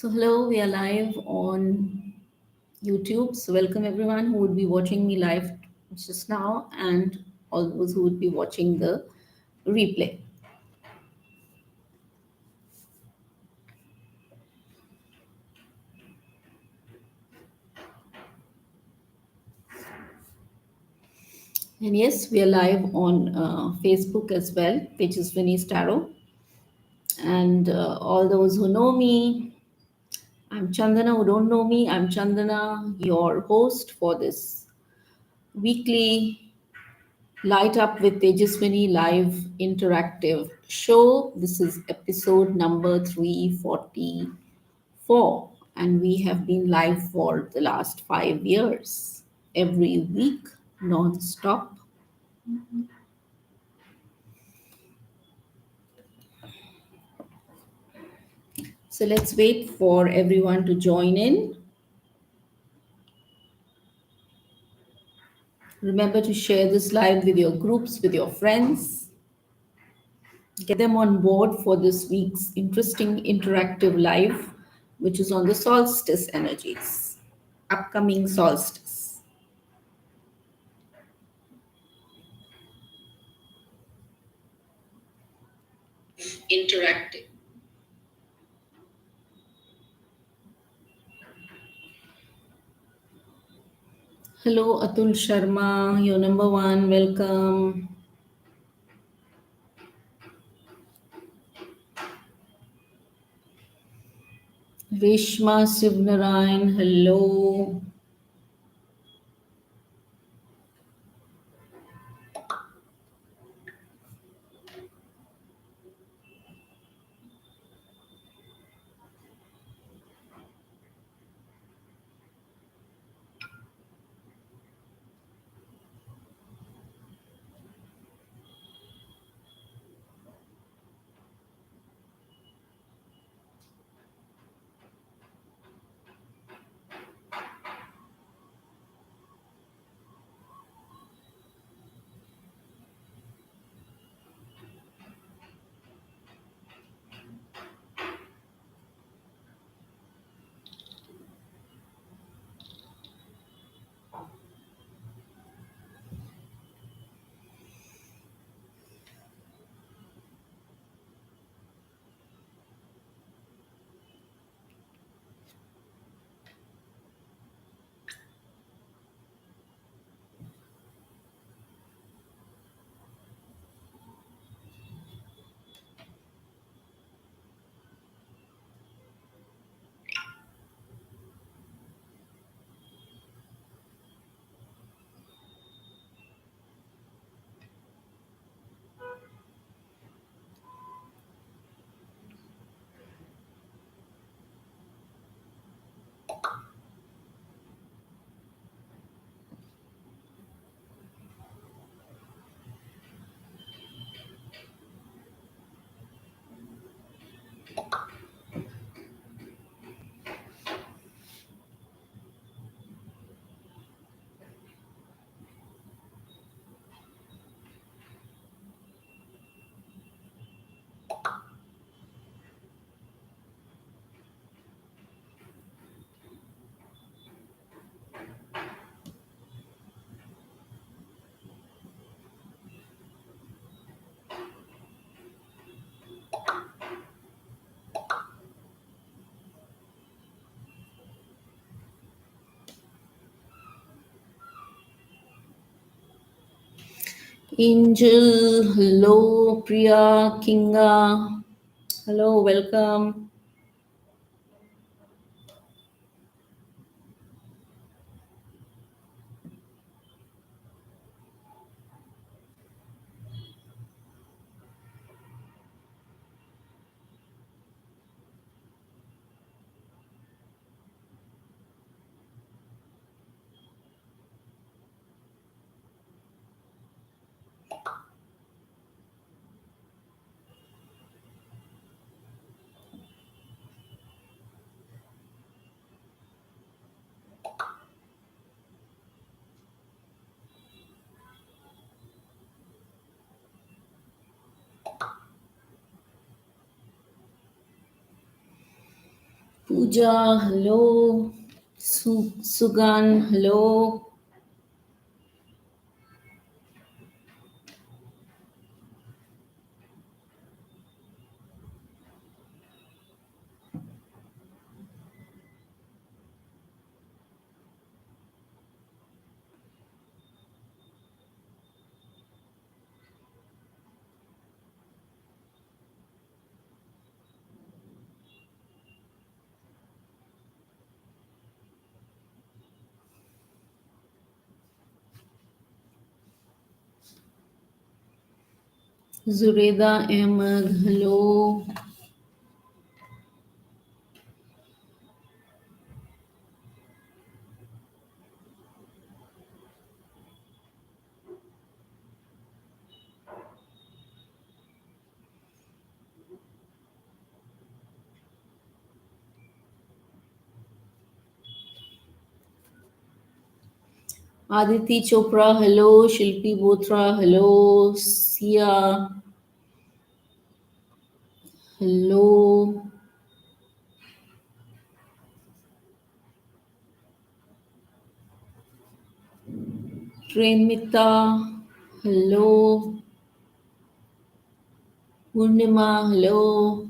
Hello, we are live on YouTube. So, welcome everyone who would be watching me live just now and all those who would be watching the replay. And yes, we are live on Facebook as well, Tejaswini Tarot. And all those who know me, I'm Chandana. Who don't know me, I'm Chandana, your host for this weekly Light Up with Tejaswini live interactive show. This is episode number 344, and we have been live for the last 5 years, every week, non stop. So let's wait for everyone to join in. Remember to share this live with your groups, with your friends. Get them on board for this week's interesting interactive live, which is on the solstice energies, upcoming solstice. Interactive. Hello, Atul Sharma, you're number one. Welcome. Reshma Sivnarayan, hello. Angel, hello. Priya, Kinga, hello, welcome. Pooja, hello. Sugan, hello. Zureda Ahmed, hello. Aditi Chopra, hello. Shilpi Bothra, hello. Sia, hello. Premita, hello. Purnima, hello.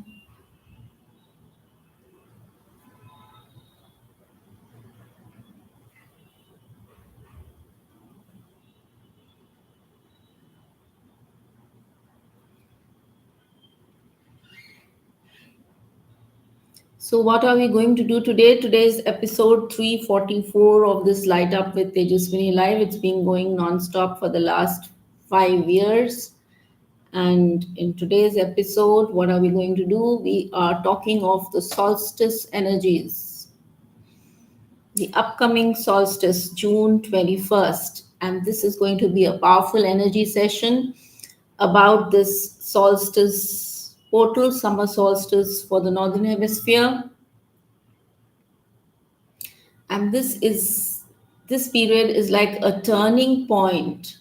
So, what are we going to do today? Today is episode 344 of this Light Up with Tejaswini Live. It's been going non-stop for the last 5 years. And in today's episode, what are we going to do? We are talking of the solstice energies, the upcoming solstice, June 21st. And this is going to be a powerful energy session about this solstice portal, summer solstice for the Northern Hemisphere. And this period is like a turning point.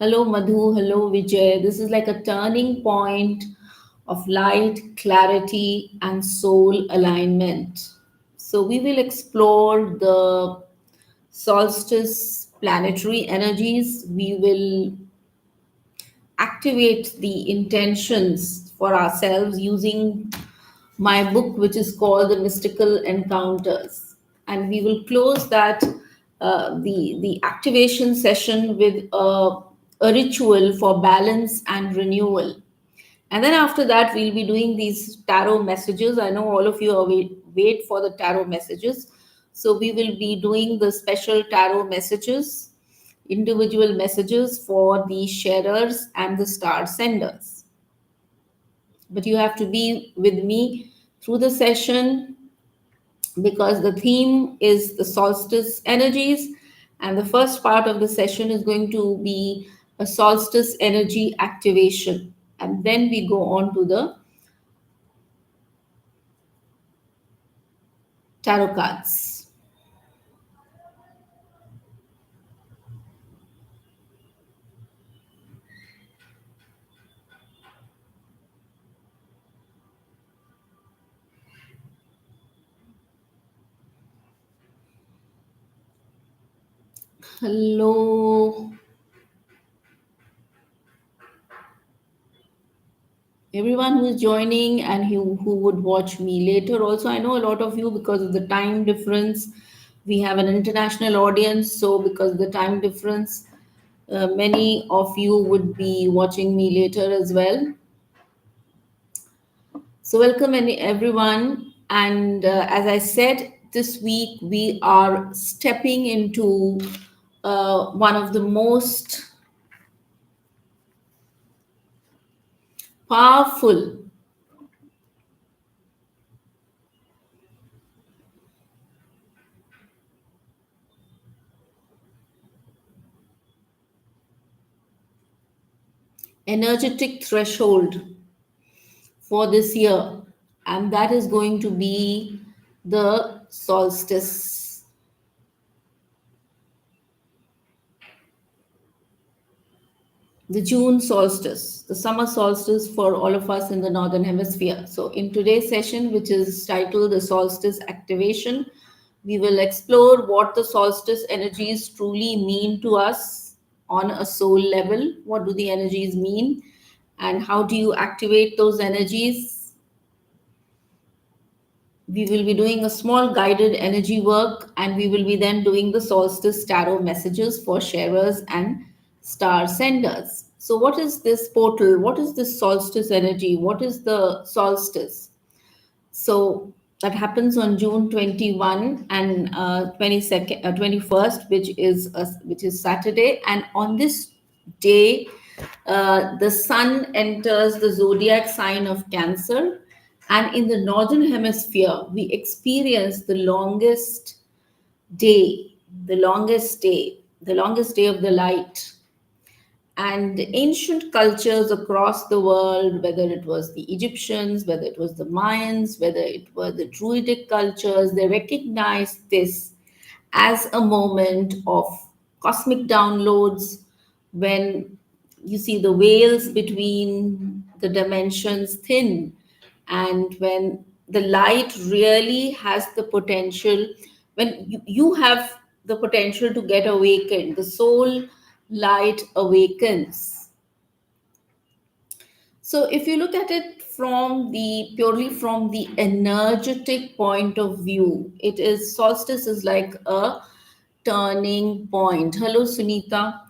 Hello Madhu, hello Vijay. This is like a turning point of light, clarity, and soul alignment. So we will explore the solstice planetary energies. We will activate the intentions for ourselves using my book, which is called The Mystical Encounters. And we will close that the activation session with a ritual for balance and renewal. And then after that, we'll be doing these tarot messages. I know all of you are wait for the tarot messages. So we will be doing the special tarot messages, individual messages for the sharers and the star senders. But you have to be with me through the session because the theme is the solstice energies, and the first part of the session is going to be a solstice energy activation, and then we go on to the tarot cards. Hello, everyone who is joining and who would watch me later. Also, I know a lot of you, because of the time difference, we have an international audience. So, because of the time difference, many of you would be watching me later as well. So, welcome everyone. And as I said, this week we are stepping into one of the most powerful, energetic threshold for this year, and that is going to be the solstice. the June solstice, the summer solstice for all of us in the northern hemisphere. So, in today's session, which is titled The Solstice Activation, we will explore what the solstice energies truly mean to us on a soul level. What do the energies mean? And how do you activate those energies? We will be doing a small guided energy work, and we will be then doing the solstice tarot messages for sharers and star senders. So, what is this portal? What is this solstice energy? What is the solstice? So that happens on June 21 and 22nd, 21st, which is Saturday. And on this day, the sun enters the zodiac sign of Cancer. And in the northern hemisphere, we experience day, the longest day of the light. And ancient cultures across the world, whether it was the Egyptians, whether it was the Mayans, whether it were the Druidic cultures, they recognized this as a moment of cosmic downloads, when you see the veils between the dimensions thin, and when the light really has the potential, when you have the potential to get awakened, the soul light awakens. So if you look at it from the purely from the energetic point of view, it is solstice is like a turning point. Hello, Sunita.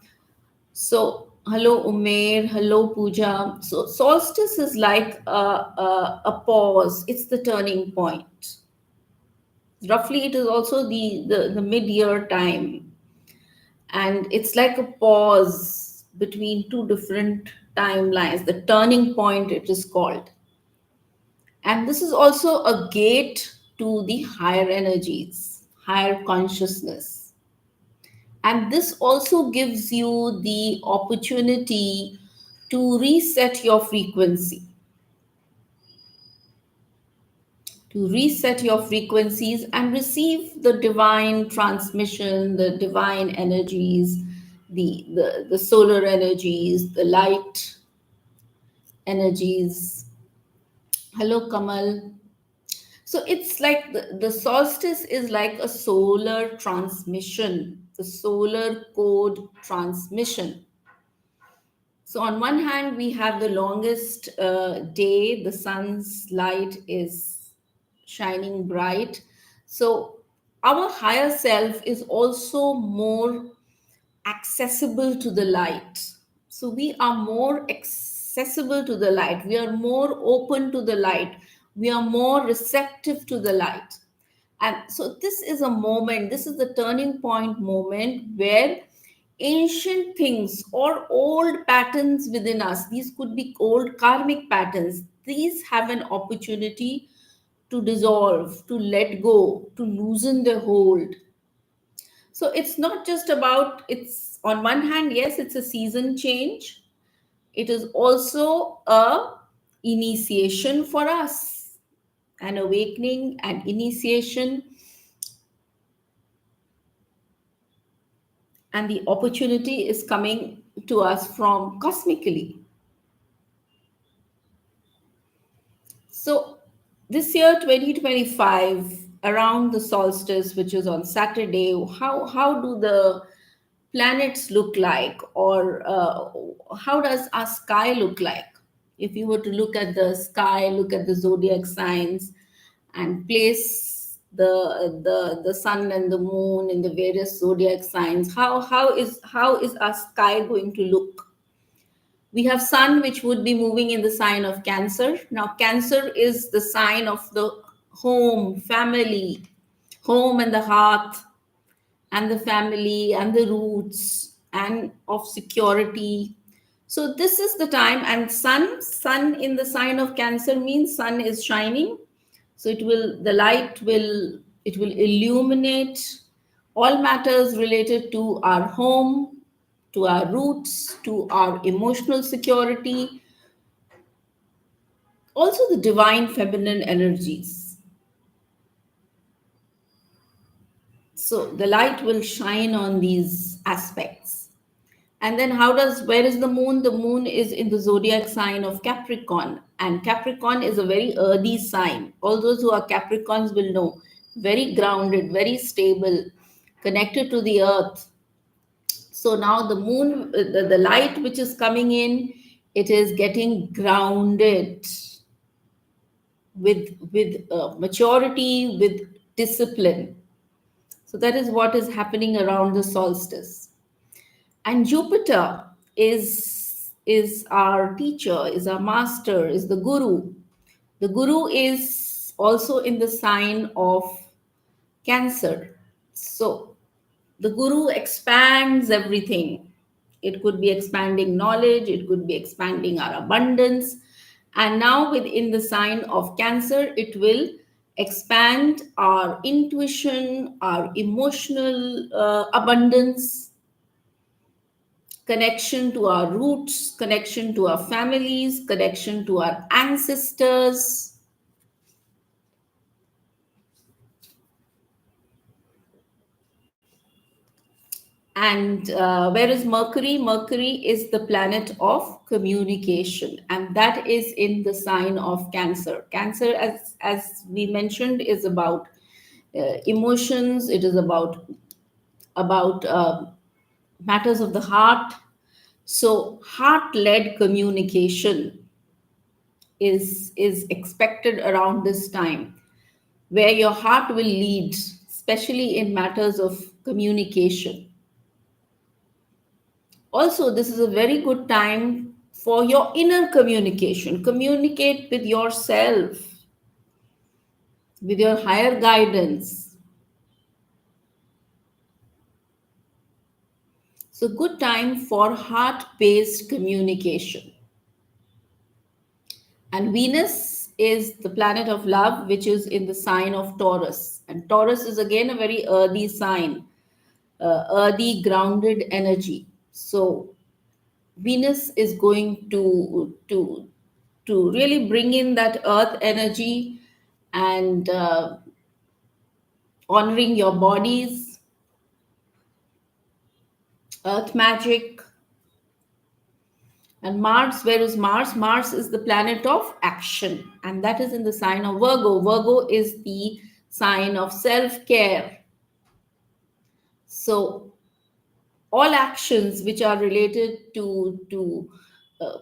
So, hello, Umair. Hello, Pooja. So, solstice is like a pause. It's the turning point. Roughly, it is also the mid-year time, and it's like a pause between two different timelines. The turning point, it is called, and this is also a gate to the higher energies, higher consciousness. And this also gives you the opportunity to reset your frequency, to reset your frequencies and receive the divine transmission, the divine energies, the solar energies, the light energies. Hello, Kamal. So it's like the solstice is like a solar transmission, the solar code transmission. So, on one hand, we have the longest day, the sun's light is shining bright. So, our higher self is also more accessible to the light. So, we are more accessible to the light, we are more open to the light, we are more receptive to the light. And so, this is a moment, this is the turning point moment where ancient things or old patterns within us, these could be old karmic patterns, these have an opportunity to dissolve, to let go, to loosen their hold. So it's not just about, it's on one hand, yes, it's a season change, it is also a initiation for us, an awakening, an initiation, and the opportunity is coming to us from cosmically. So this year, 2025, around the solstice, which is on Saturday, how do the planets look like, or how does our sky look like? If you were to look at the sky, look at the zodiac signs, and place the sun and the moon in the various zodiac signs, how is our sky going to look? We have sun, which would be moving in the sign of Cancer. Now Cancer is the sign of the home, family, home and the hearth and the family and the roots and of security. So this is the time. And sun in the sign of Cancer means sun is shining, so the light will, it will illuminate all matters related to our home, to our roots, to our emotional security, also the divine feminine energies. So the light will shine on these aspects. And then where is the moon? The moon is in the zodiac sign of Capricorn. And Capricorn is a very earthy sign. All those who are Capricorns will know. Very grounded, very stable, connected to the earth. So now the moon, the light which is coming in, it is getting grounded with maturity, with discipline. So that is what is happening around the solstice. And Jupiter is our teacher, is our master, is the guru. The guru is also in the sign of Cancer. So the guru expands everything. It could be expanding knowledge, it could be expanding our abundance. And now, within the sign of Cancer, it will expand our intuition, our emotional abundance, connection to our roots, connection to our families, connection to our ancestors. And where is Mercury? Mercury is the planet of communication, and that is in the sign of Cancer. Cancer, as we mentioned, is about emotions. It is about matters of the heart. So, heart-led communication is expected around this time, where your heart will lead, especially in matters of communication. Also, this is a very good time for your inner communication. Communicate with yourself, with your higher guidance. So, good time for heart based communication. And Venus is the planet of love, which is in the sign of Taurus. And Taurus is again a very earthy sign, earthy, grounded energy. So, Venus is going to really bring in that earth energy and honoring your bodies, earth magic. And Mars, where is Mars? Mars is the planet of action, and that is in the sign of Virgo. Virgo is the sign of self care. So, all actions which are related to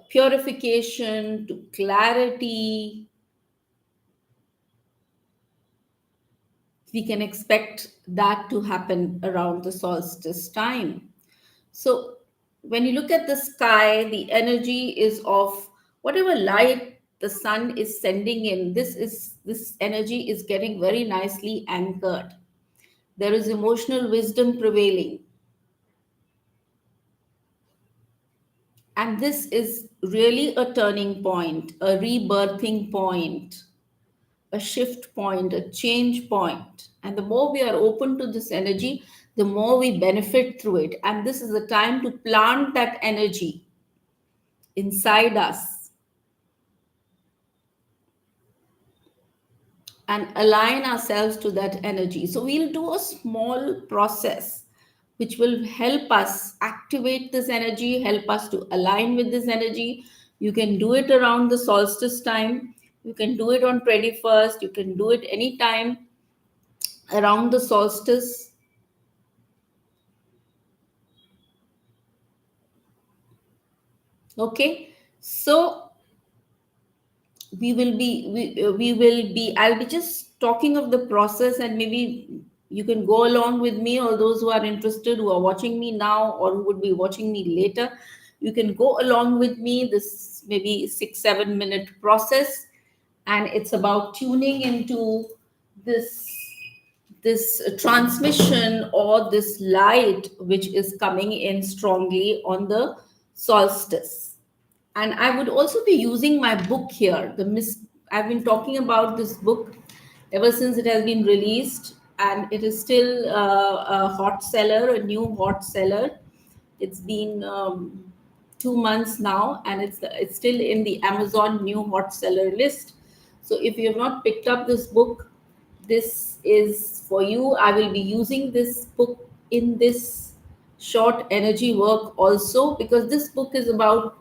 purification, to clarity, we can expect that to happen around the solstice time. So, when you look at the sky, the energy is of whatever light the sun is sending in. This energy is getting very nicely anchored. There is emotional wisdom prevailing, and this is really a turning point, a rebirthing point, a shift point, a change point. And the more we are open to this energy, the more we benefit through it. And this is the time to plant that energy inside us and align ourselves to that energy. So we'll do a small process which will help us activate this energy, help us to align with this energy. You can do it around the solstice time. You can do it on 21st. You can do it anytime around the solstice. Okay. So I'll be just talking of the process, and maybe you can go along with me, all those who are interested, who are watching me now or who would be watching me later. You can go along with me, this maybe 6-7 minute process, and it's about tuning into this this transmission or this light which is coming in strongly on the solstice. And I would also be using my book here. I've been talking about this book ever since it has been released, and it is still a hot seller, a new hot seller. It's been 2 months now, and it's still in the Amazon new hot seller list. So if you have not picked up this book, this is for you. I will be using this book in this short energy work also, because this book is about,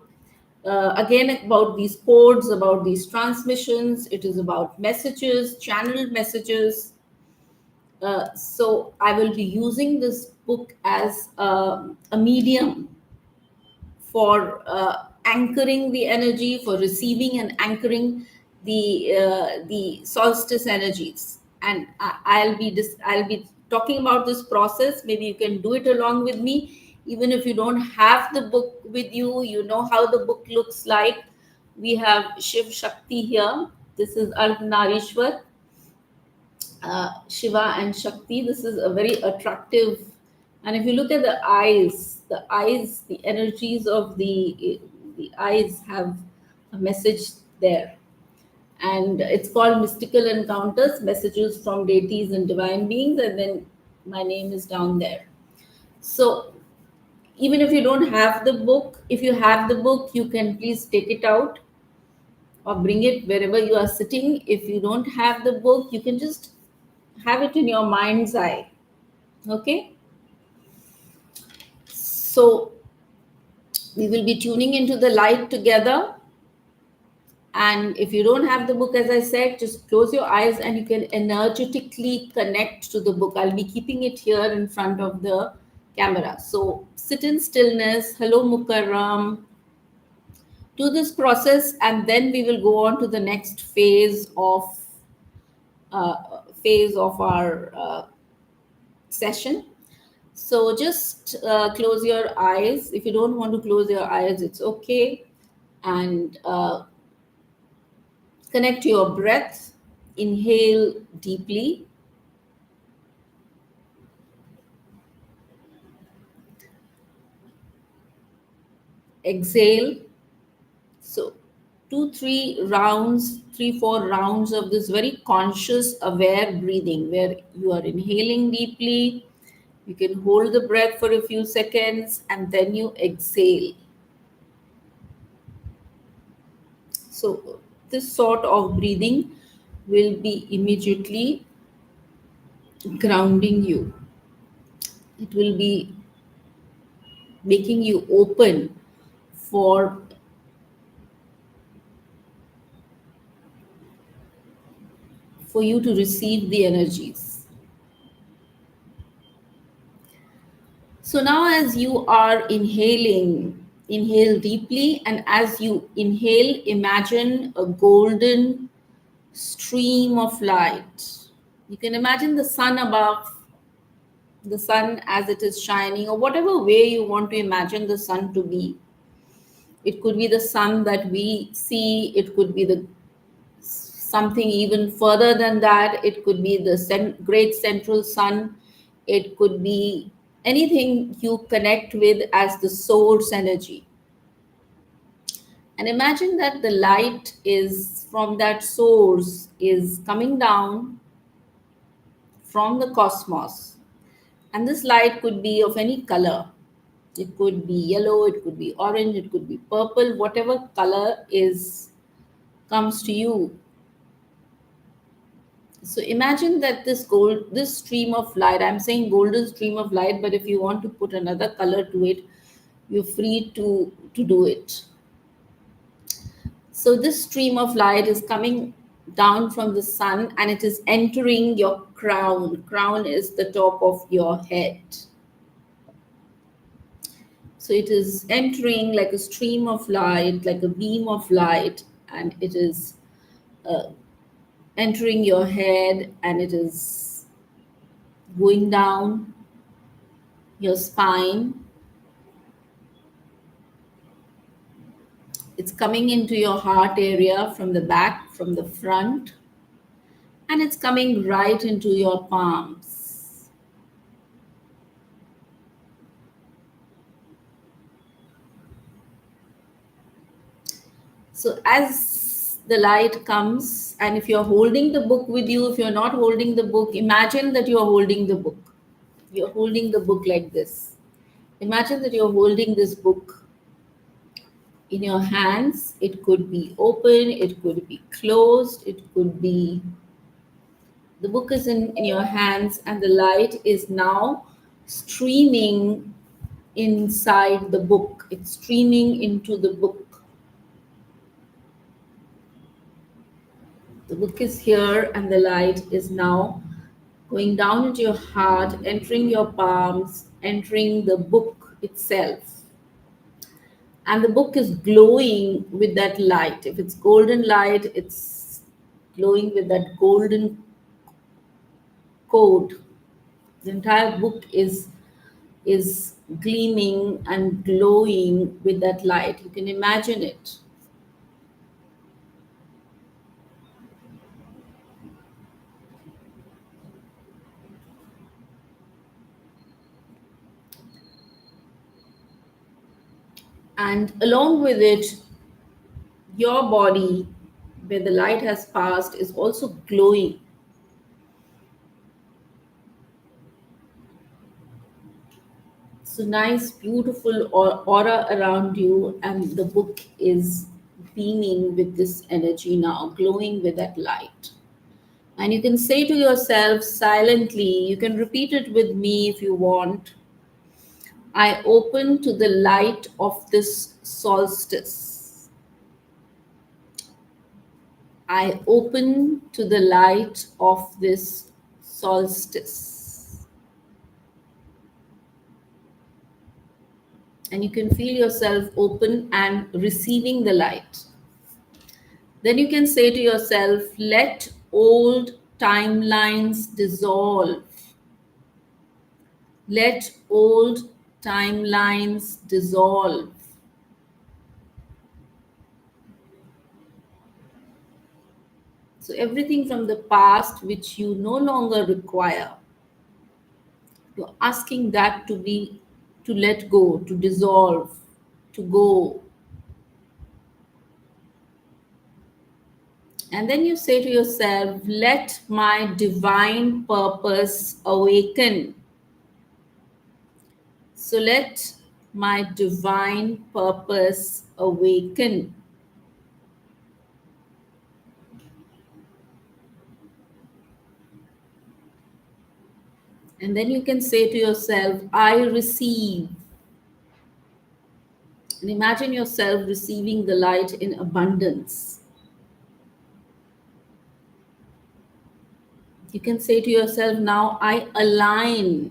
again, about these codes, about these transmissions. It is about messages, channeled messages. So I will be using this book as a medium for anchoring the energy, for receiving and anchoring the solstice energies. And I'll be talking about this process. Maybe you can do it along with me, even if you don't have the book with you. You know how the book looks like. We have Shiv Shakti here. This is Ardhanarishwar, Shiva and Shakti. This is a very attractive, and if you look at the eyes, the energies of the eyes have a message there, and it's called Mystical Encounters: Messages from Deities and Divine Beings, and then my name is down there. So even if you don't have the book, if you have the book, you can please take it out or bring it wherever you are sitting. If you don't have the book, you can just have it in your mind's eye. Okay, so we will be tuning into the light together. And if you don't have the book, as I said, just close your eyes and you can energetically connect to the book. I'll be keeping it here in front of the camera. So sit in stillness. Hello, Mukarram. Do this process, and then we will go on to the next phase of our session. So just close your eyes. If you don't want to close your eyes, it's okay. And connect to your breath. Inhale deeply. Exhale. So 4 rounds of this very conscious, aware breathing, where you are inhaling deeply. You can hold the breath for a few seconds and then you exhale. So this sort of breathing will be immediately grounding you. It will be making you open for you to receive the energies. So now as you are inhaling, inhale deeply, and as you inhale, imagine a golden stream of light. You can imagine the sun above, the sun as it is shining, or whatever way you want to imagine the sun to be. It could be the sun that we see, it could be the something even further than that. It could be the great central sun. It could be anything you connect with as the source energy. And imagine that the light is from that source is coming down from the cosmos. And this light could be of any color. It could be yellow, it could be orange, it could be purple, whatever color is comes to you. So imagine that this stream of light, I'm saying golden stream of light, but if you want to put another color to it, you're free to do it. So this stream of light is coming down from the sun and it is entering your crown. Crown is the top of your head. So it is entering like a stream of light, like a beam of light, and it is entering your head, and it is going down your spine. It's coming into your heart area from the back, from the front, and it's coming right into your palms. So as the light comes, and if you're holding the book with you, if you're not holding the book, imagine that you're holding the book. You're holding the book like this. Imagine that you're holding this book in your hands. It could be open, it could be closed, it could be, the book is in your hands, and the light is now streaming inside the book. It's streaming into the book. The book is here, and the light is now going down into your heart, entering your palms, entering the book itself. And the book is glowing with that light. If it's golden light, it's glowing with that golden code. The entire book is gleaming and glowing with that light. You can imagine it. And along with it, your body, where the light has passed, is also glowing. So nice, beautiful aura around you, and the book is beaming with this energy now, glowing with that light. And you can say to yourself silently, you can repeat it with me if you want. I open to the light of this solstice. I open to the light of this solstice. And you can feel yourself open and receiving the light. Then you can say to yourself, let old timelines dissolve. Let old timelines dissolve. So everything from the past which you no longer require, you're asking that to let go, to dissolve, to go. And then you say to yourself, let my divine purpose awaken. So let my divine purpose awaken. And then you can say to yourself, I receive. And imagine yourself receiving the light in abundance. You can say to yourself, now I align.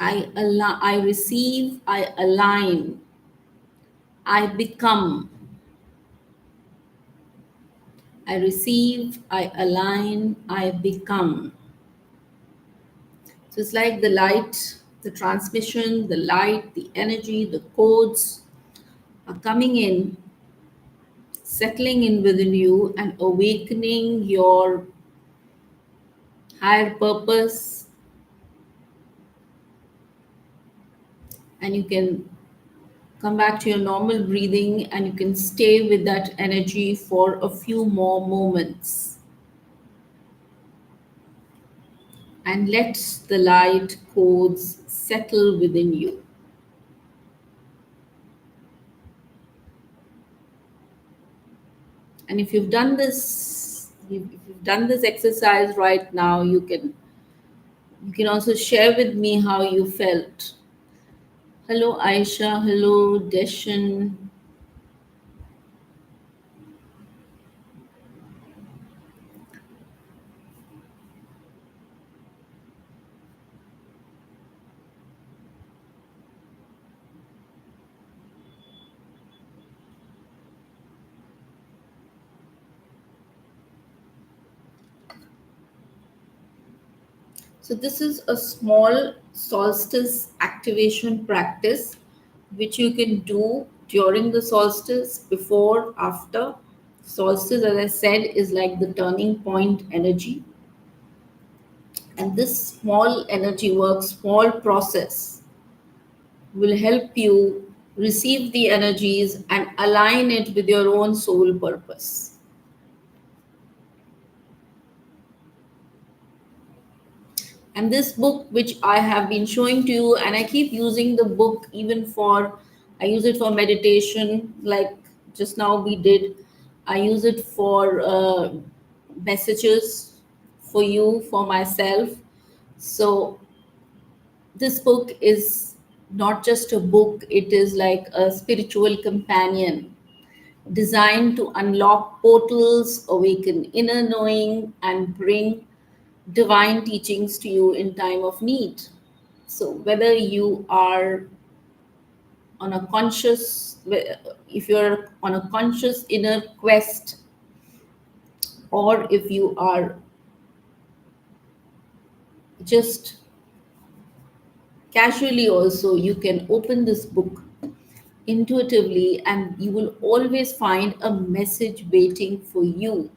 I receive, I align, I become. I receive, I align, I become. So it's like the light, the transmission, the light, the energy, the codes are coming in, settling in within you, and awakening your higher purpose. And you can come back to your normal breathing, and you can stay with that energy for a few more moments. And let the light codes settle within you. And if you've done this exercise right now, you can also share with me how you felt. Hello, Aisha. Hello, Deshan. So this is a small solstice activation practice which you can do during the solstice, before, after. Solstice, as I said, is like the turning point energy. And this small energy work, small process will help you receive the energies and align it with your own soul purpose. And this book, which I have been showing to you, and I keep using the book even for, I use it for meditation, like just now we did. I use it for messages for you, for myself. So this book is not just a book, it is like a spiritual companion designed to unlock portals, awaken inner knowing, and bring divine teachings to you in time of need. So whether you are on a conscious, if you're on a conscious inner quest, or if you are just casually, also you can open this book intuitively and you will always find a message waiting for you.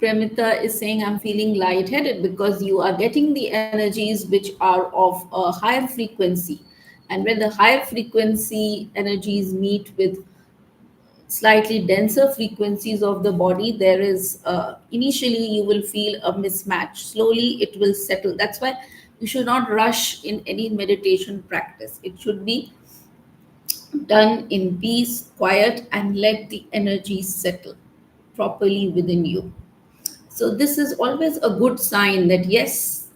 Premita is saying, I'm feeling lightheaded because you are getting the energies which are of a higher frequency. And when the higher frequency energies meet with slightly denser frequencies of the body, there is initially you will feel a mismatch. Slowly it will settle. That's why you should not rush in any meditation practice. It should be done in peace, quiet, and let the energy settle properly within you. So, this is always a good sign that yes,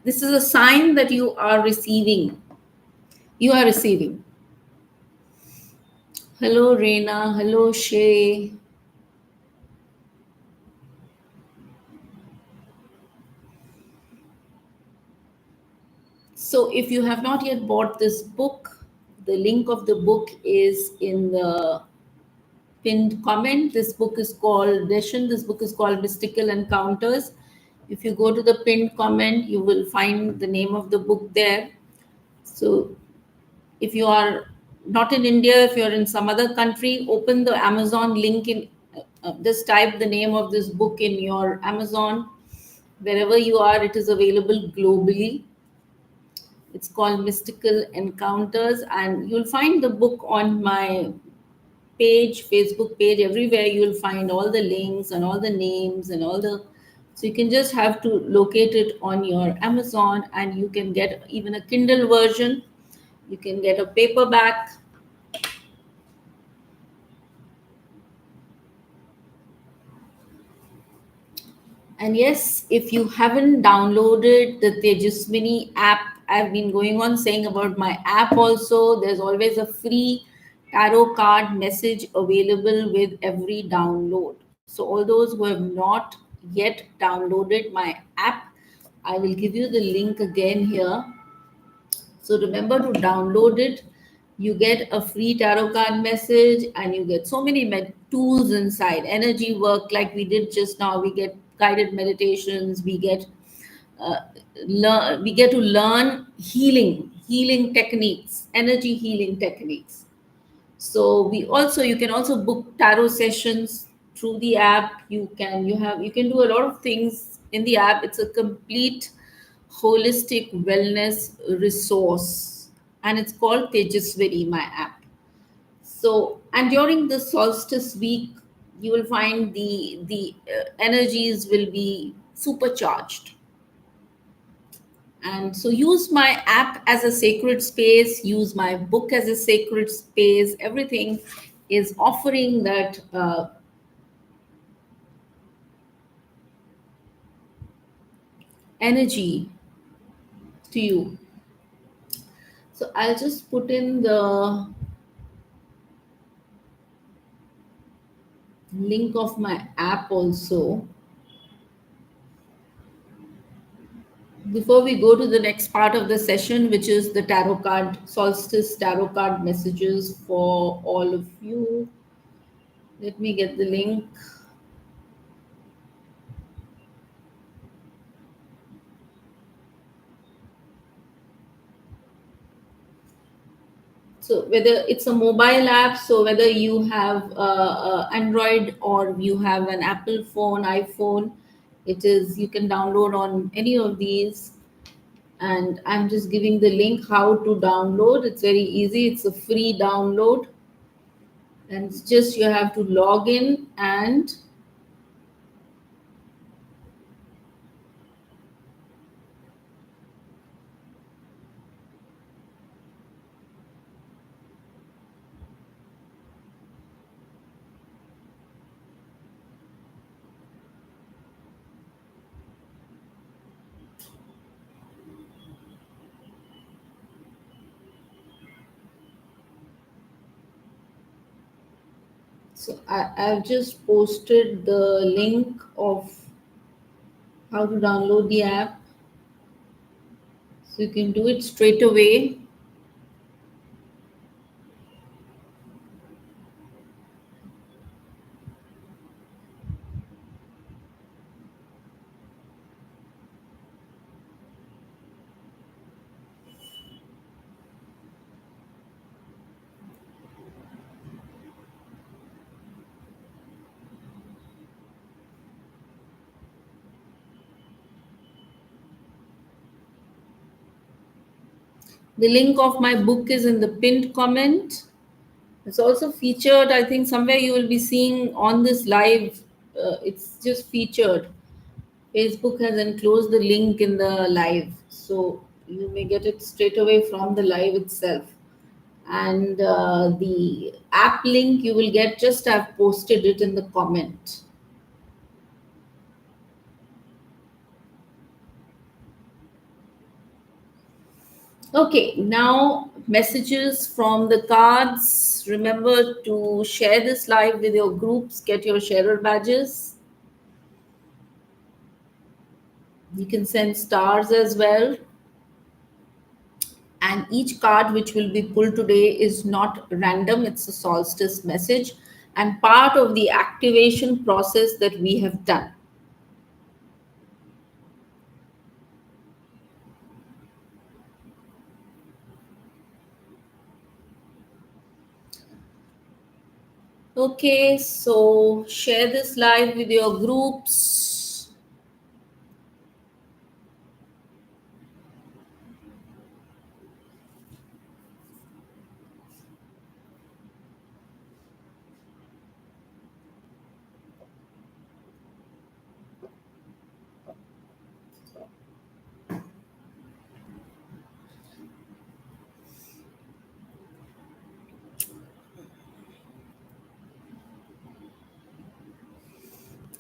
this is a sign that you are receiving. You are receiving. Hello, Reina. Hello, Shay. So, if you have not yet bought this book, the link of the book is in the pinned comment. This book is called Deshan. This book is called Mystical Encounters. If you go to the pinned comment, you will find the name of the book there. So if you are not in India, if you're in some other country, open the Amazon link in. Just type the name of this book in your Amazon. Wherever you are, it is available globally. It's called Mystical Encounters, and you'll find the book on my page, Facebook page, everywhere you'll find all the links and all the names and all the. So you can just have to locate it on your Amazon, and you can get even a Kindle version. You can get a paperback. And yes, if you haven't downloaded the Tejaswini app, I've been going on saying about my app also. There's always a free tarot card message available with every download. So, all those who have not yet downloaded my app, I will give you the link again here. So remember to download it. You get a free tarot card message, and you get so many tools inside. Energy work, like we did just now. We get guided meditations. Uh, we get to learn healing techniques, energy healing techniques. So you can also book tarot sessions through the app. You can do a lot of things in the app. It's a complete holistic wellness resource, and it's called Tejaswini, my app. So, and during the solstice week, you will find the energies will be supercharged. And so use my app as a sacred space, use my book as a sacred space. Everything is offering that energy to you. So I'll just put in the link of my app also. Before we go to the next part of the session, which is the tarot card, solstice tarot card messages for all of you, let me get the link. So whether it's a mobile app, so whether you have Android or you have an Apple phone, iPhone, it is, you can download on any of these. And I'm just giving the link how to download. It's very easy. It's a free download, and it's just you have to log in and I've just posted the link of how to download the app. So you can do it straight away. The link of my book is in the pinned comment. It's also featured, I think, somewhere you will be seeing on this live. It's just featured. Facebook has enclosed the link in the live. So you may get it straight away from the live itself. And the app link you will get, just I've posted it in the comment. Okay, now messages from the cards. Remember to share this live with your groups, get your sharer badges. You can send stars as well. And each card which will be pulled today is not random, it's a solstice message and part of the activation process that we have done. Okay, so share this live with your groups.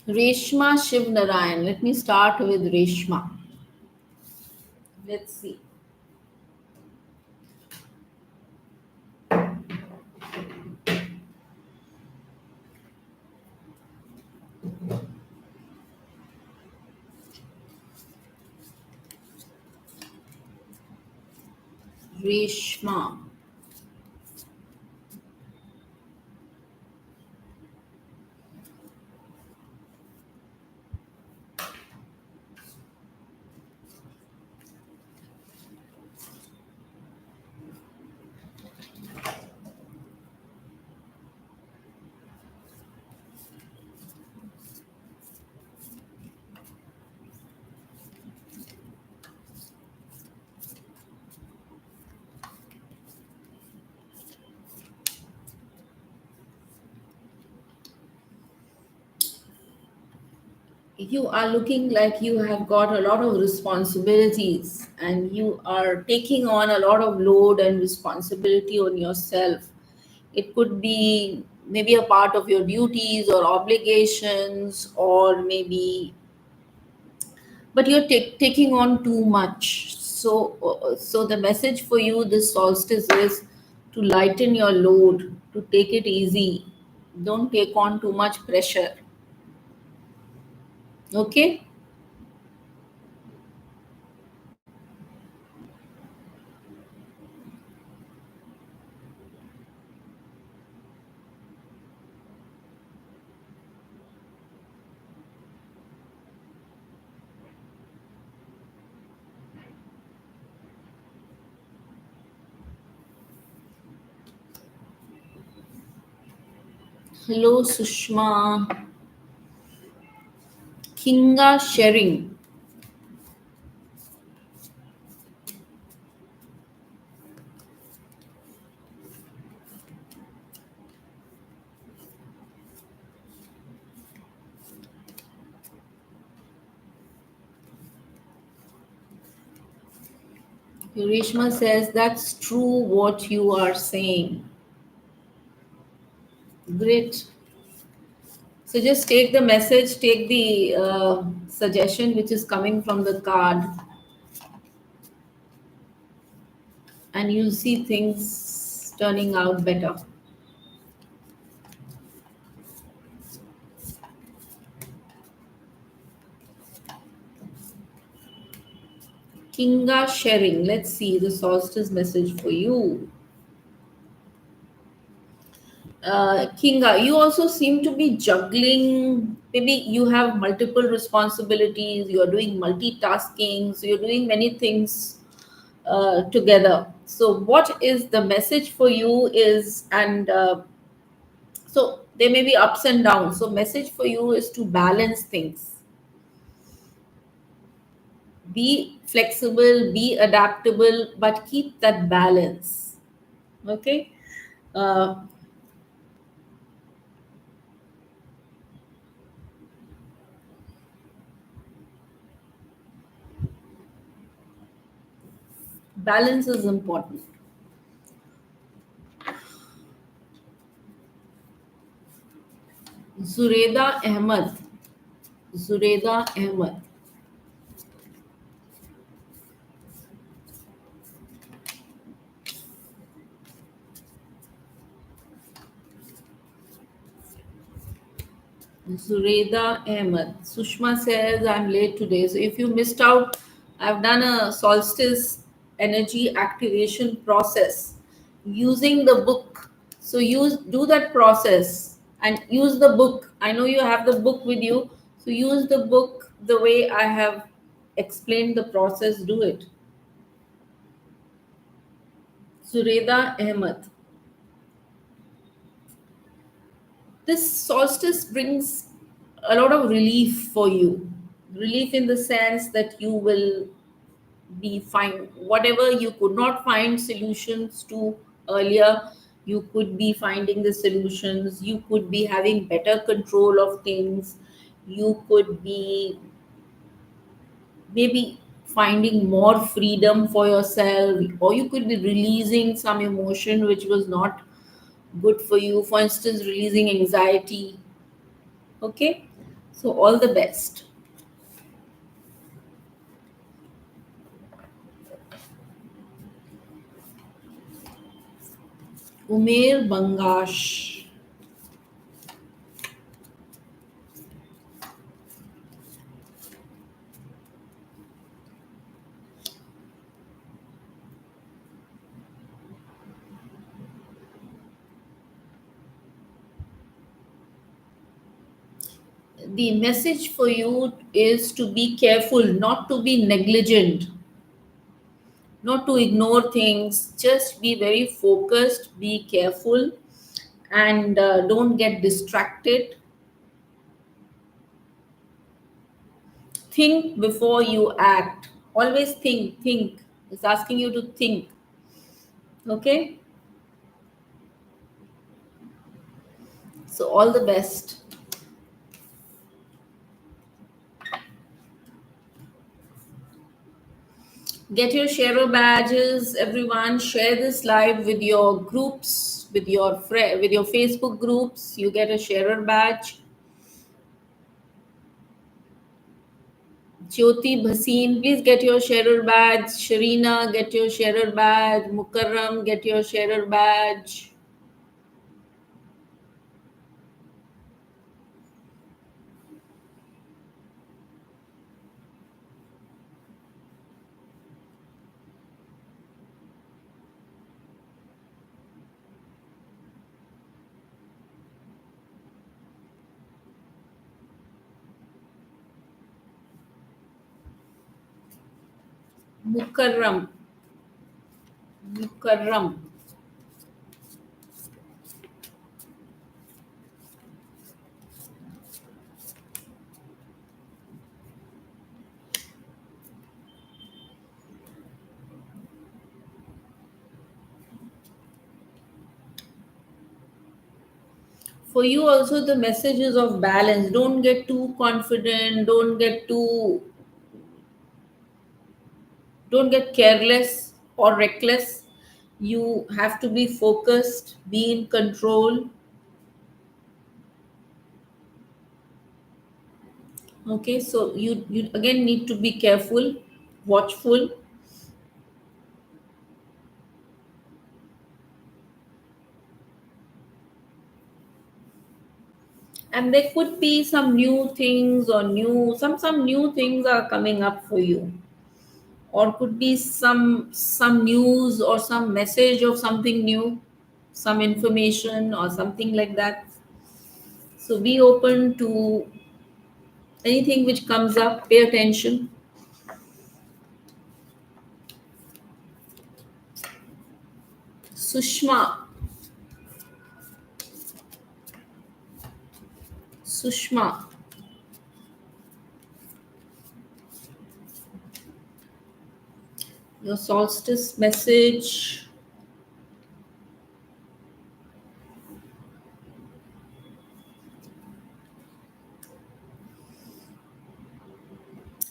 Reshma Shiv Narayan. Let me start with Reshma. Let's see. Reshma. You are looking like you have got a lot of responsibilities and you are taking on a lot of load and responsibility on yourself. It could be maybe a part of your duties or obligations, or maybe, but you're taking on too much. So the message for you this solstice is to lighten your load, to take it easy. Don't take on too much pressure. Okay? Hello, Sushma. Kinga sharing. Rishma says that's true what you are saying. Great. So just take the message, take the suggestion which is coming from the card, and you'll see things turning out better. Kinga sharing. Let's see the solstice message for you. Kinga, you also seem to be juggling. Maybe you have multiple responsibilities. You're doing multitasking. So you're doing many things together. So what is the message for you? Is and so there may be ups and downs. So message for you is to balance things. Be flexible. Be adaptable, but keep that balance. Okay. Uh, Balance is important. Zureda Ahmed. Zureda Ahmed. Zureda Ahmed. Sushma says, I'm late today. So if you missed out, I've done a solstice energy activation process using the book. So do that process and use the book. I know you have the book with you. So use the book the way I have explained the process. Do it. Zureda Ahmed. This solstice brings a lot of relief for you. Relief in the sense that you will be fine whatever you could not find solutions to earlier. You could be finding the solutions. You could be having better control of things. You could be maybe finding more freedom for yourself, or you could be releasing some emotion which was not good for you, for instance releasing anxiety. Okay, so all the best. Umair Bangash. The message for you is to be careful, not to be negligent, not to ignore things. Just be very focused, be careful, and don't get distracted. Think before you act. Always think. It's asking you to think. Okay, so all the best. Get your sharer badges, everyone. Share this live with your groups, with your Facebook groups. You get a sharer badge. Jyoti Bhasin, please get your sharer badge. Sharina, get your sharer badge. Mukarram, get your sharer badge. Mukarram, Mukarram. For you also the messages of balance. Don't get too confident. Don't get careless or reckless. You have to be focused, be in control. Okay, so you again need to be careful, watchful. And there could be some new things or some new things are coming up for you. or could be some news or some message of something new, some information or something like that. So be open to anything which comes up, pay attention. Sushma, Sushma, your solstice message.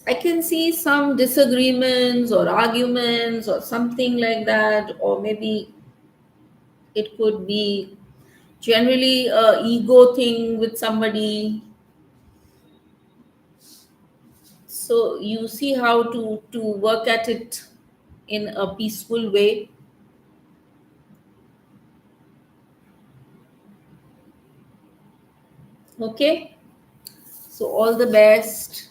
I can see some disagreements or arguments or something like that, or maybe it could be generally a ego thing with somebody. So you see how to work at it in a peaceful way. Okay, so all the best.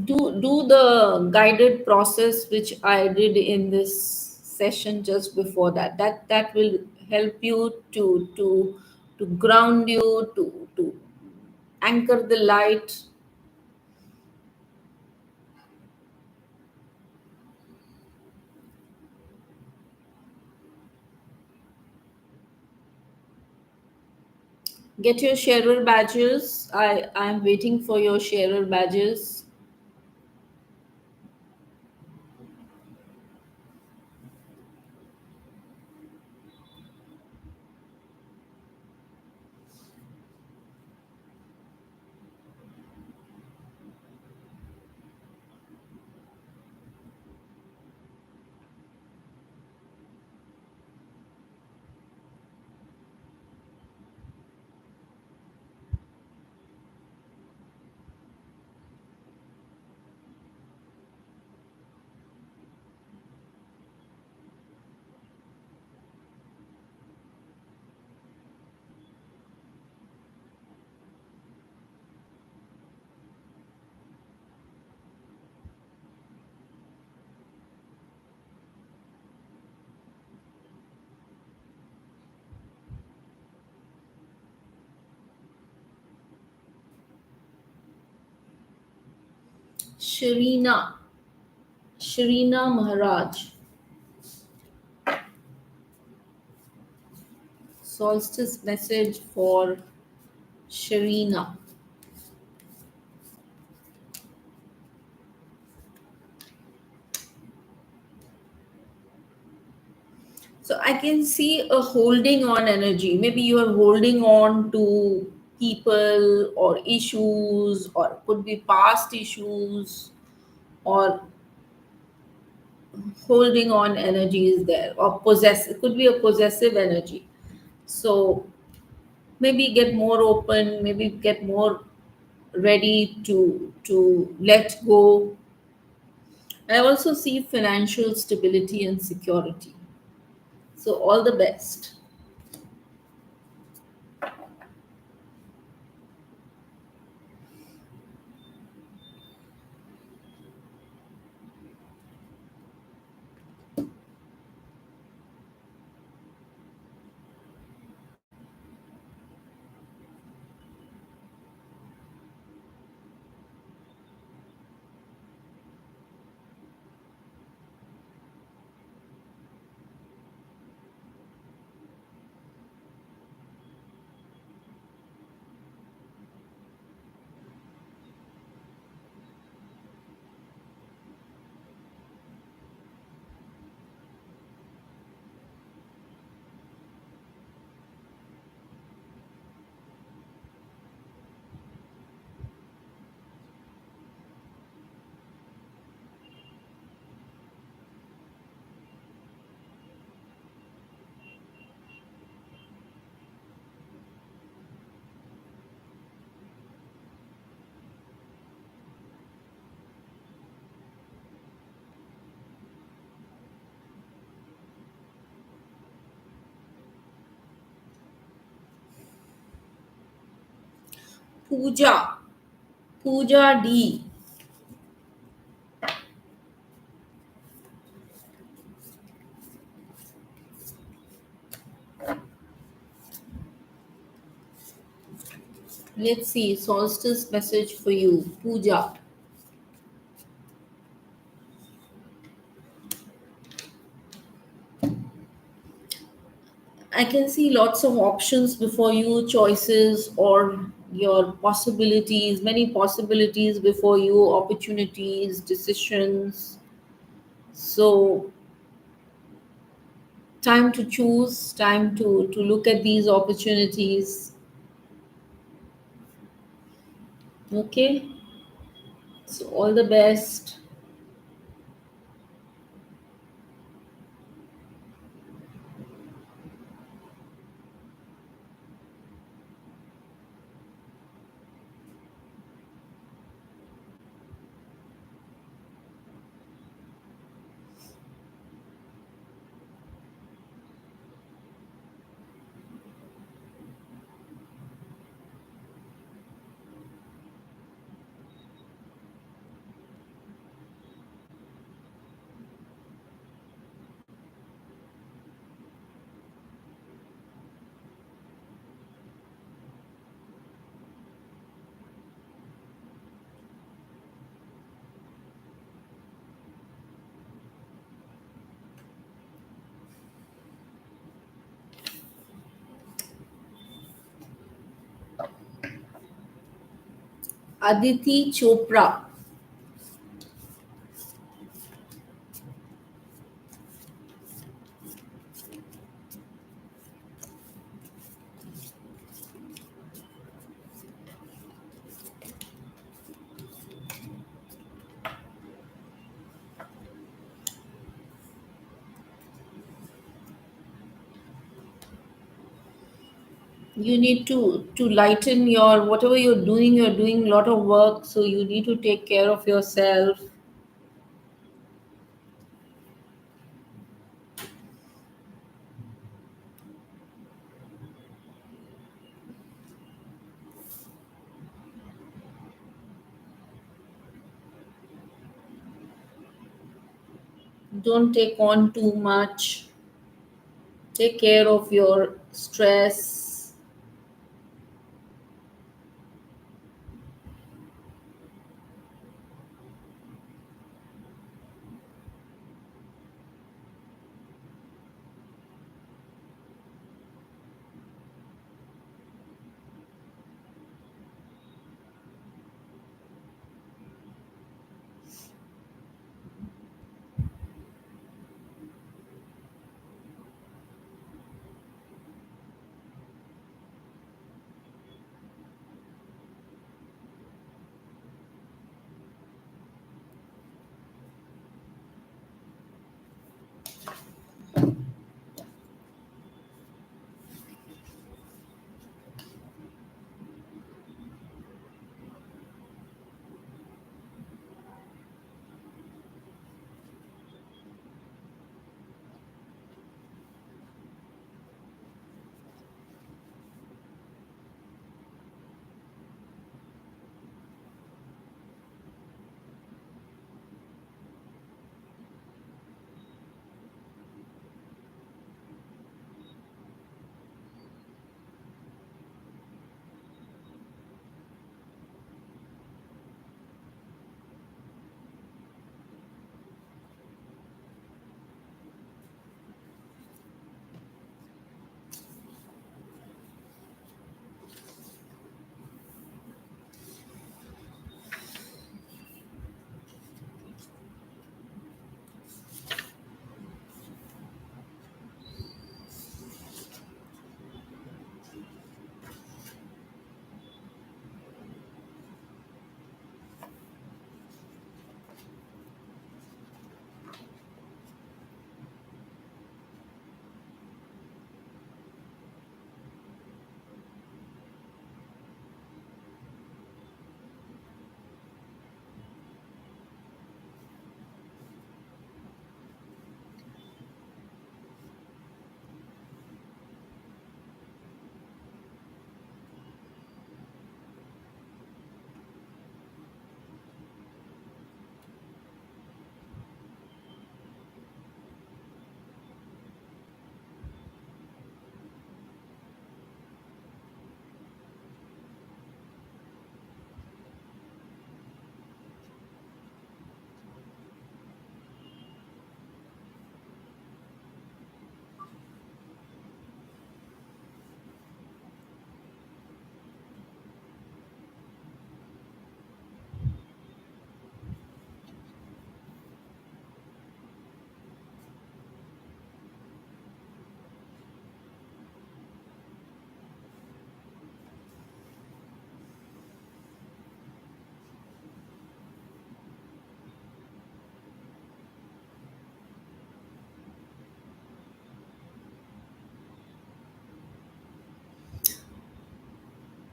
Do the guided process which I did in this session just before that. That will help you to ground you, to anchor the light. Get your sharer badges. I'm waiting for your sharer badges. Sharina, Sharina Maharaj, solstice message for Sharina. So I can see a holding on energy. Maybe you are holding on to people or issues, or could be past issues, or holding on energy is there, or possess. It could be a possessive energy. So maybe get more open. Maybe get more ready to let go. I also see financial stability and security. So all the best. Puja. Puja D. Let's see. Solstice message for you. Puja. I can see lots of options before you, choices or your possibilities, many possibilities before you, opportunities, decisions. So, time to choose, time to look at these opportunities. Okay, so all the best. Aditi Chopra. You need to lighten your whatever you're doing a lot of work, so you need to take care of yourself. Don't take on too much. Take care of your stress.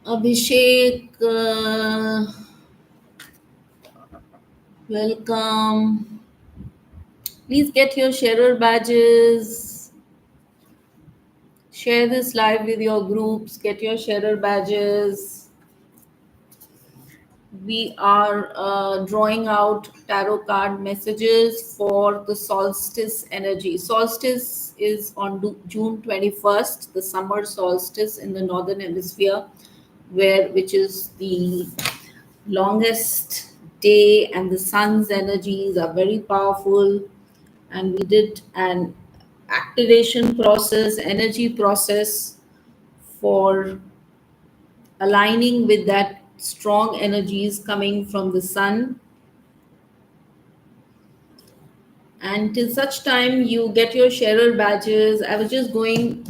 Abhishek, welcome. Please get your sharer badges. Share this live with your groups. Get your sharer badges. We are drawing out tarot card messages for the solstice energy. Solstice is on June 21st, the summer solstice in the northern hemisphere, which is the longest day, and the sun's energies are very powerful. And we did an activation process, energy process for aligning with that strong energies coming from the sun. And till such time you get your sharer badges, I was just going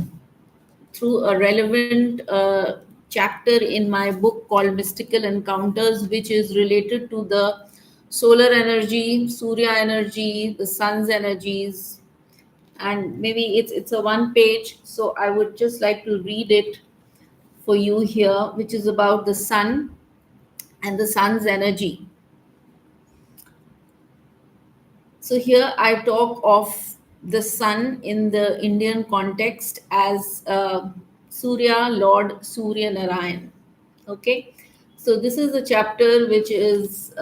through a relevant chapter in my book called Mystical Encounters, which is related to the solar energy, Surya energy, the sun's energies. And maybe it's a one page, so I would just like to read it for you here, which is about the sun and the sun's energy. So here I talk of the sun in the Indian context as Surya, Lord Surya Narayan. Okay, so this is a chapter which is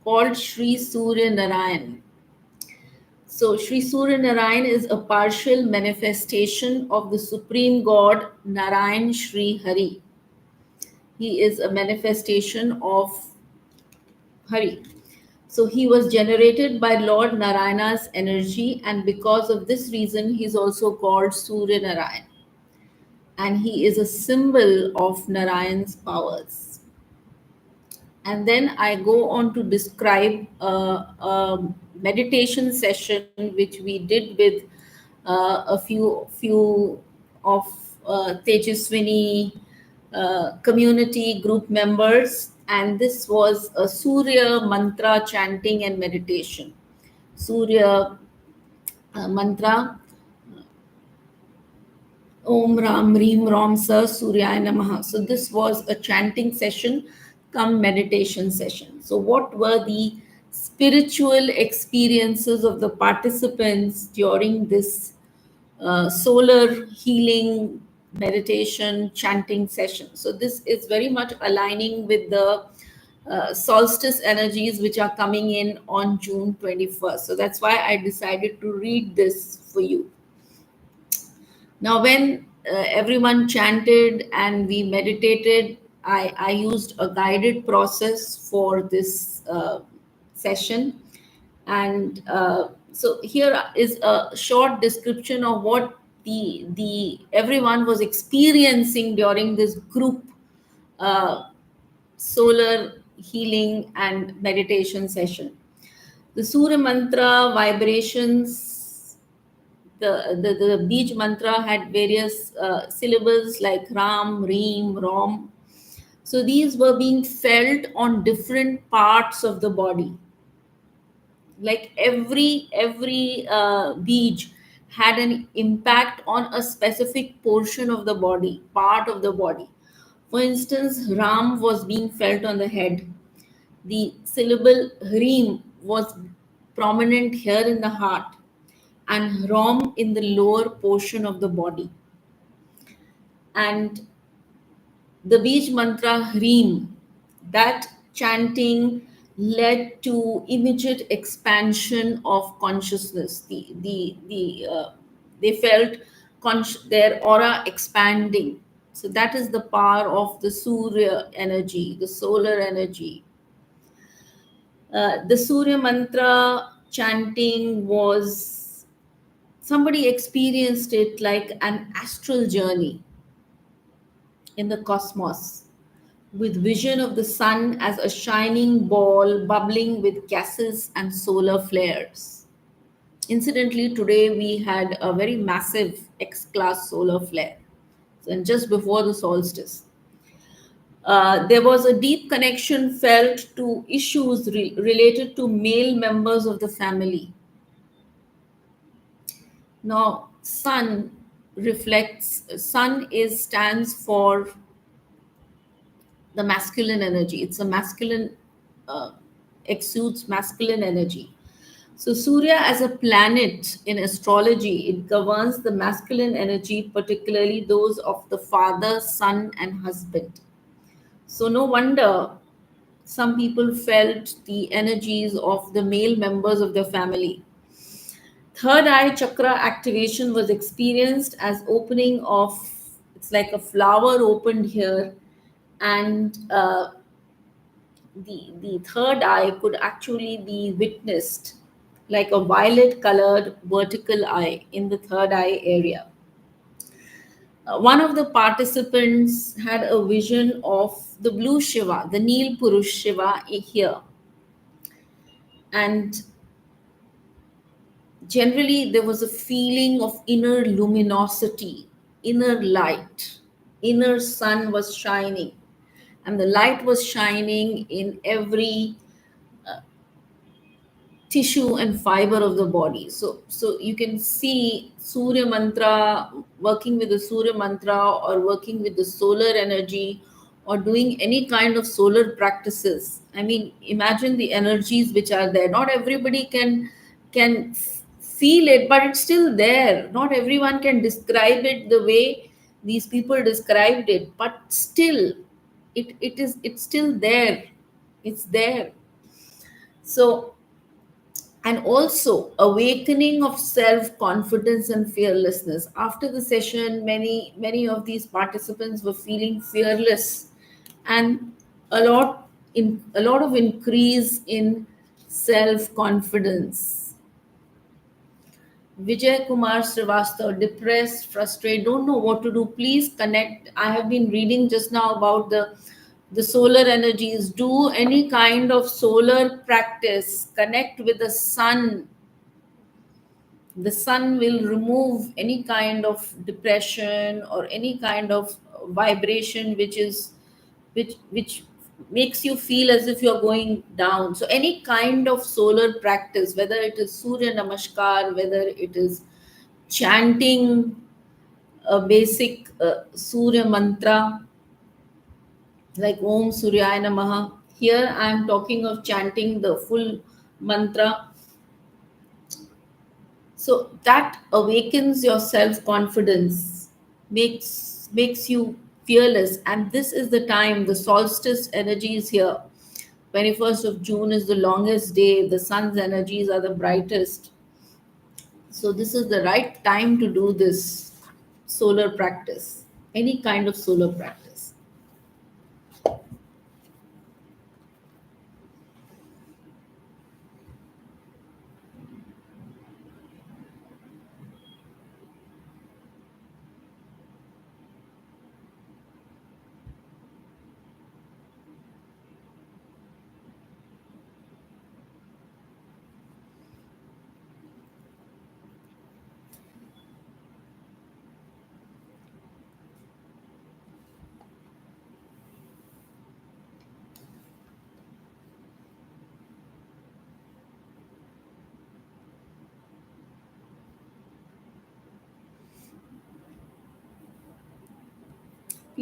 called Sri Surya Narayan. So Sri Surya Narayan is a partial manifestation of the Supreme God Narayan Sri Hari. He is a manifestation of Hari. So he was generated by Lord Narayana's energy, and because of this reason, he is also called Surya Narayan. And he is a symbol of Narayan's powers. And then I go on to describe a meditation session which we did with a few of Tejaswini community group members, and this was a Surya mantra chanting and meditation. Surya mantra, Om Ram Reem Ram Sa Suryaya Namaha. So this was a chanting session come meditation session. So what were the spiritual experiences of the participants during this solar healing meditation chanting session? So this is very much aligning with the solstice energies which are coming in on June 21st. So that's why I decided to read this for you. Now, when everyone chanted and we meditated, I used a guided process for this session. And so here is a short description of what the everyone was experiencing during this group uh, solar healing and meditation session. The Surya mantra vibrations, the beach mantra had various syllables like Ram, Reem, Rom. So these were being felt on different parts of the body. Like every beach had an impact on a specific portion of the body, part of the body. For instance, Ram was being felt on the head. The syllable Reem was prominent here in the heart, and Rom in the lower portion of the body. And the beach mantra Hreem, that chanting led to immediate expansion of consciousness. They felt their aura expanding. So that is the power of the Surya energy, the solar energy. The Surya mantra chanting was, somebody experienced it like an astral journey in the cosmos, with vision of the sun as a shining ball bubbling with gases and solar flares. Incidentally, today we had a very massive X class solar flare, and just before the solstice. There was a deep connection felt to issues related to male members of the family. Now, sun reflects, sun is stands for the masculine energy. It's a masculine, uh, exudes masculine energy. So Surya as a planet in astrology, it governs the masculine energy, particularly those of the father, son, and husband. So no wonder some people felt the energies of the male members of their family. Third eye chakra activation was experienced as opening of, it's like a flower opened here, and the third eye could actually be witnessed like a violet colored vertical eye in the third eye area. One of the participants had a vision of the blue Shiva, the Neel Purush Shiva here. And generally, there was a feeling of inner luminosity, inner light, inner sun was shining. And the light was shining in every tissue and fiber of the body. So you can see Surya mantra, working with the Surya mantra or working with the solar energy or doing any kind of solar practices. I mean, imagine the energies which are there. Not everybody can feel it, but it's still there. Not everyone can describe it the way these people described it, but still it's still there. It's there. So, and also awakening of self confidence and fearlessness. After the session, many of these participants were feeling fearless, and a lot of increase in self confidence. Vijay Kumar Srivastav, depressed, frustrated, don't know what to do. Please connect. I have been reading just now about the solar energies. Do any kind of solar practice. Connect with the sun. The sun will remove any kind of depression or any kind of vibration which makes you feel as if you're going down. So any kind of solar practice, whether it is Surya Namaskar, whether it is chanting a basic Surya mantra like Om Suryaya Namaha. Here I am talking of chanting the full mantra. So that awakens your self confidence, makes you fearless. And this is the time, the solstice energy is here. 21st of June is the longest day, the sun's energies are the brightest. So this is the right time to do this solar practice, any kind of solar practice.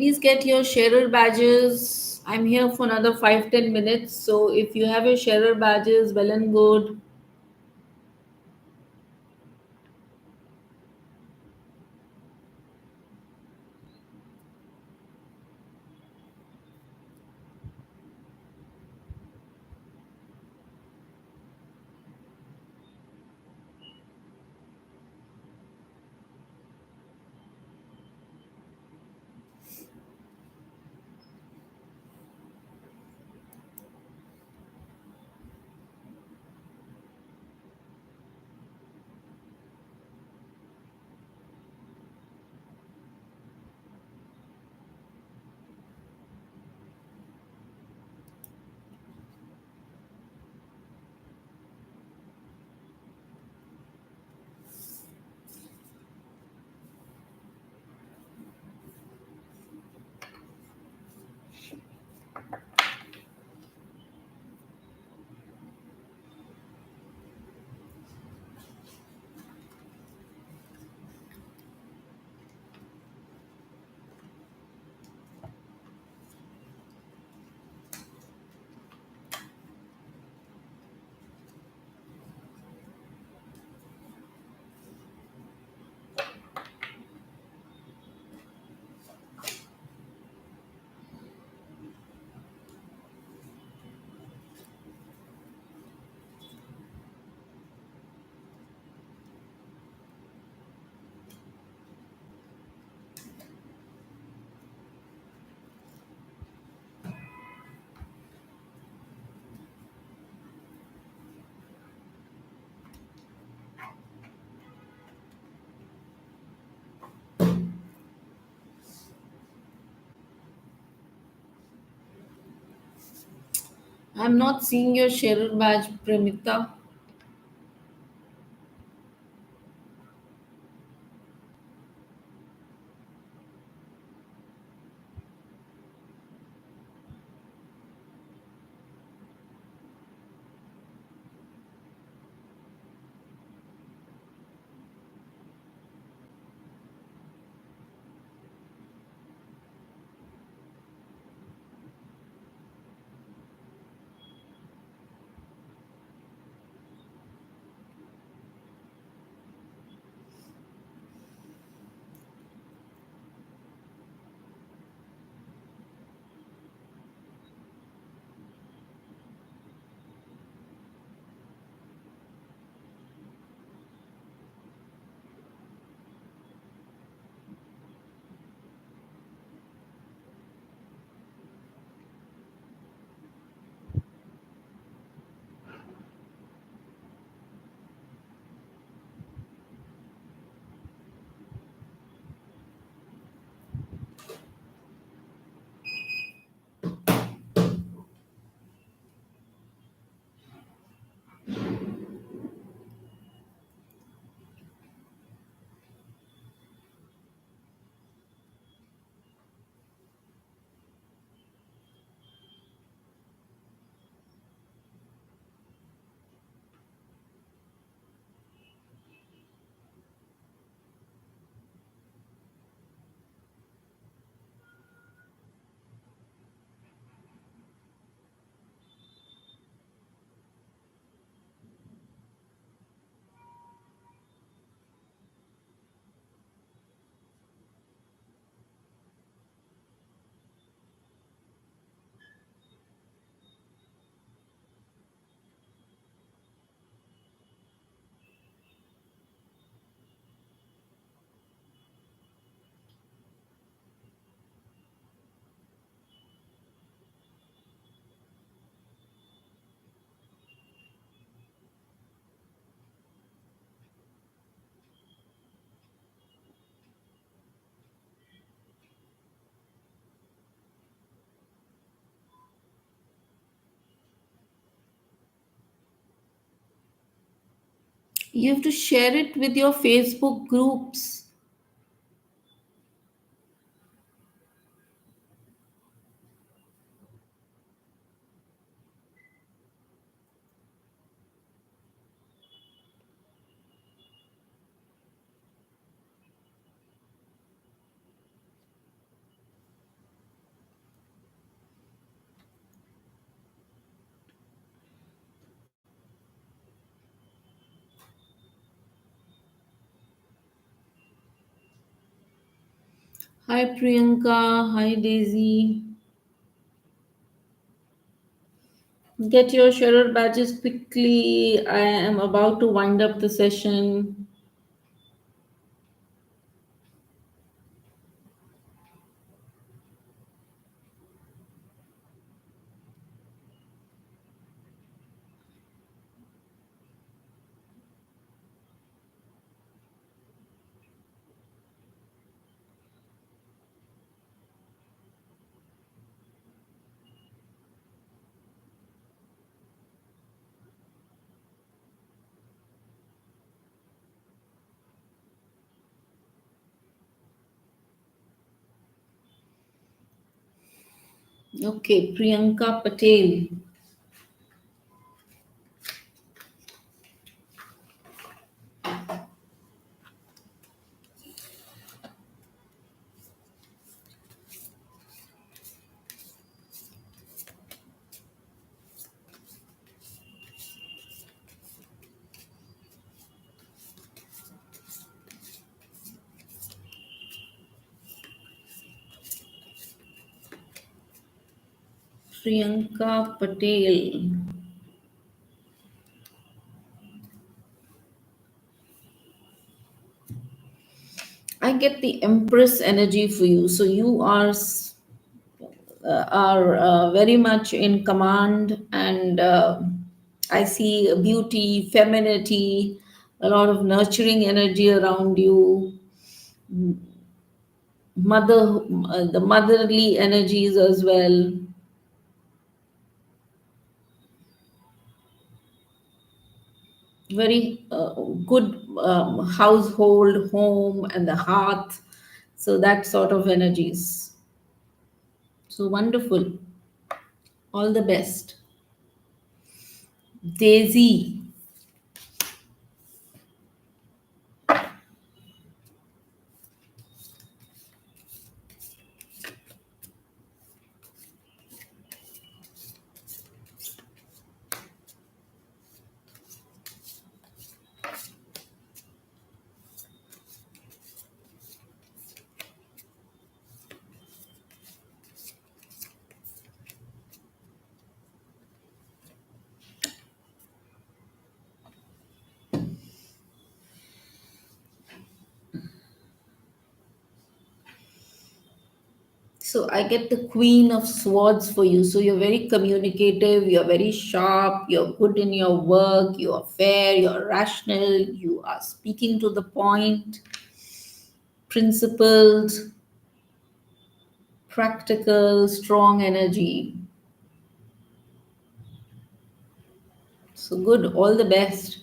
Please get your sharer badges. I'm here for another 5-10 minutes. So if you have your sharer badges, well and good. I'm not seeing your sharer badge, Premita. You have to share it with your Facebook groups. Hi Priyanka, hi Daisy. Get your sharer badges quickly. I am about to wind up the session. Okay, Priyanka Patel. Priyanka Patel. I get the Empress energy for you. So you are very much in command, and I see beauty, femininity, a lot of nurturing energy around you. Mother, the motherly energies as well. very good household, home, and the hearth. So that sort of energies. So wonderful. All the best. Daisy. So I get the Queen of Swords for you. So you're very communicative, you're very sharp, you're good in your work, you are fair, you're rational, you are speaking to the point, principled, practical, strong energy. So good, all the best.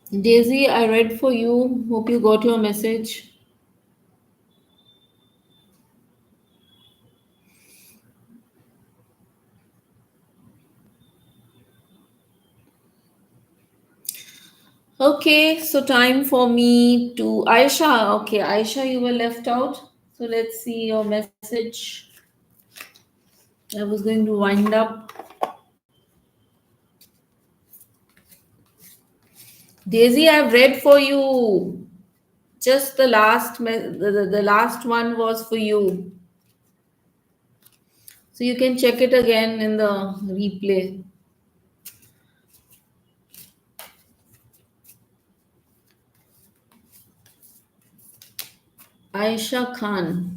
Daisy, I read for you. Hope you got your message. Okay, so time for me to Aisha. Okay, Aisha, you were left out. So let's see your message. I was going to wind up. Daisy, I've read for you. Just the the last one was for you. So you can check it again in the replay. Aisha Khan.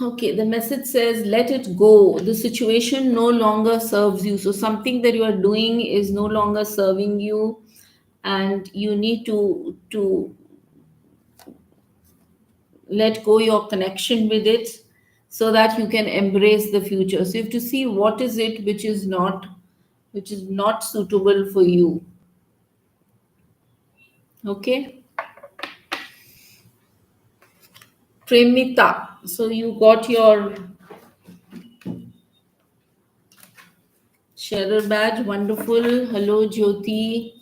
Okay, the message says, let it go. The situation no longer serves you. So something that you are doing is no longer serving you, and you need to let go your connection with it, so that you can embrace the future. So you have to see what is it which is not suitable for you. Okay. Premita. So you got your sharer badge. Wonderful. Hello, Jyoti.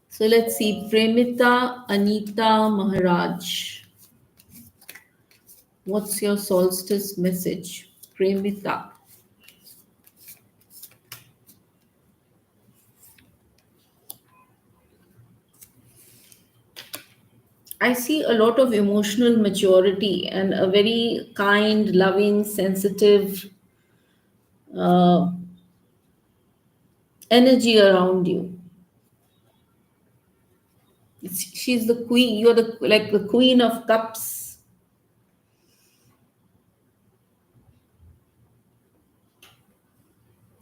So let's see. Premita Anita Maharaj. What's your solstice message? Premita. I see a lot of emotional maturity and a very kind, loving, sensitive uh, energy around you. She's the queen. You're the like the queen of cups.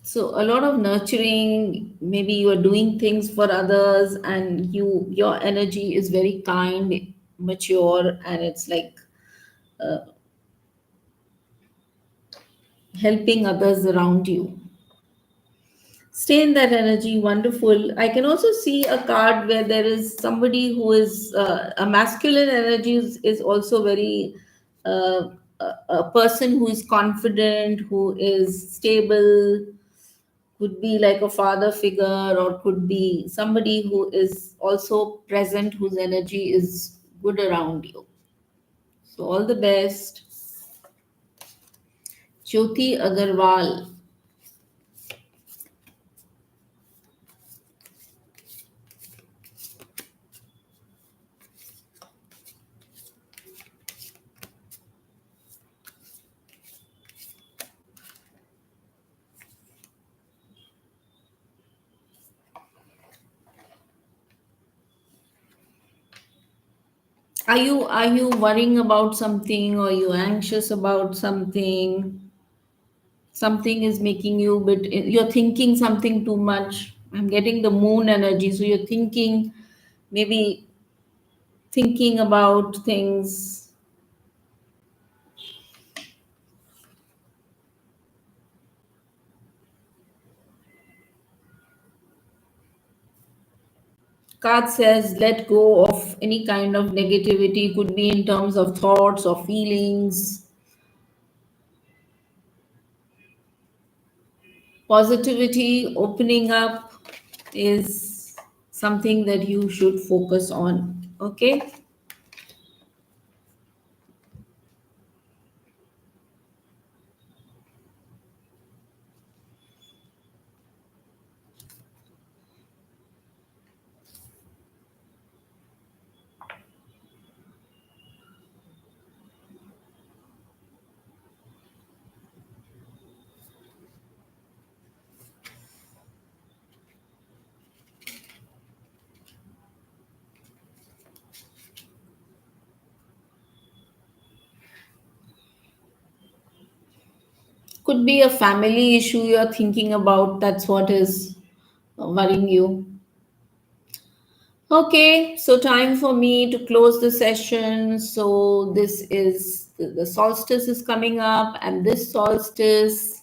So a lot of nurturing. Maybe you are doing things for others, and your energy is very kind, mature, and it's like helping others around you. Stay in that energy. Wonderful. I can also see a card where there is somebody who is a masculine energy is also very a person who is confident, who is stable, could be like a father figure, or could be somebody who is also present, whose energy is good around you. So all the best. Jyoti Agarwal. Are you worrying about something, or are you anxious about something? Something is making you bit, you're thinking something too much. I'm getting the moon energy, so you're thinking, maybe thinking about things. Card says let go of any kind of negativity, could be in terms of thoughts or feelings. Positivity, opening up is something that you should focus on. Okay. Could be a family issue you're thinking about, that's what is worrying you. Okay, so time for me to close the session. So this is the solstice is coming up, and this solstice,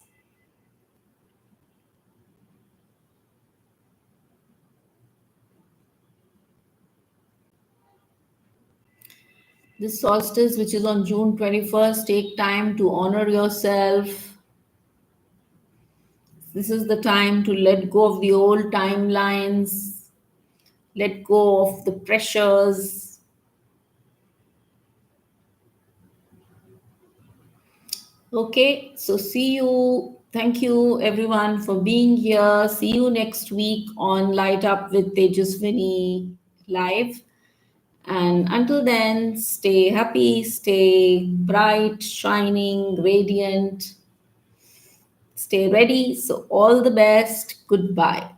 which is on June 21st, take time to honor yourself. This is the time to let go of the old timelines, let go of the pressures. Okay, so see you. Thank you everyone for being here. See you next week on Light Up with Tejaswini live. And until then, stay happy, stay bright, shining, radiant, stay ready. So, all the best. Goodbye.